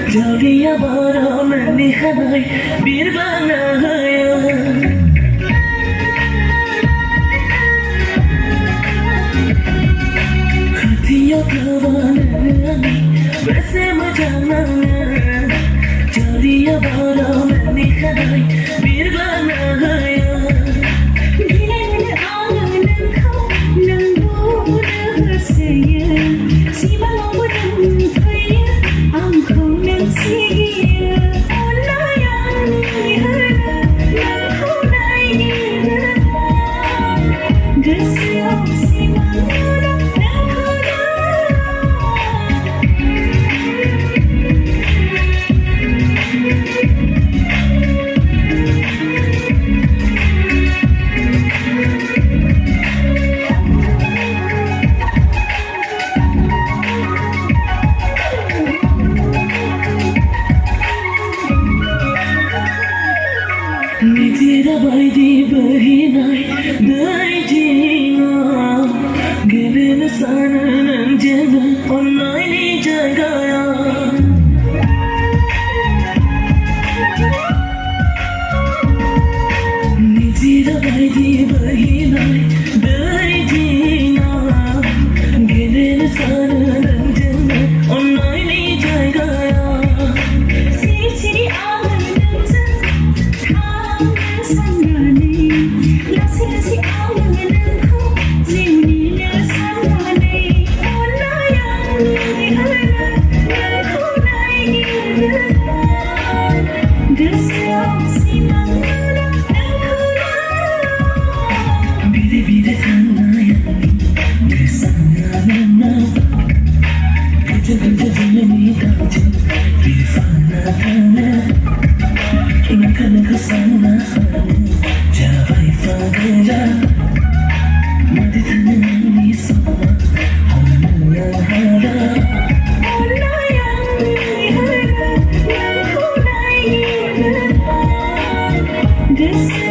Jauhnya barongan di hanai bir banaya Hatinya kawanan bersama jangan Jauhnya barongan di hanai bir banaya Bila angan kau nang bunuh saya si malam bunuh saya angkau Bayi di berinai dari jiwa, gelin sana nang jaga online ni jaga ya. Nizira bayi di berinai dari jiwa, gelin sana nang jaga online ni jaga ya. Sisi awan This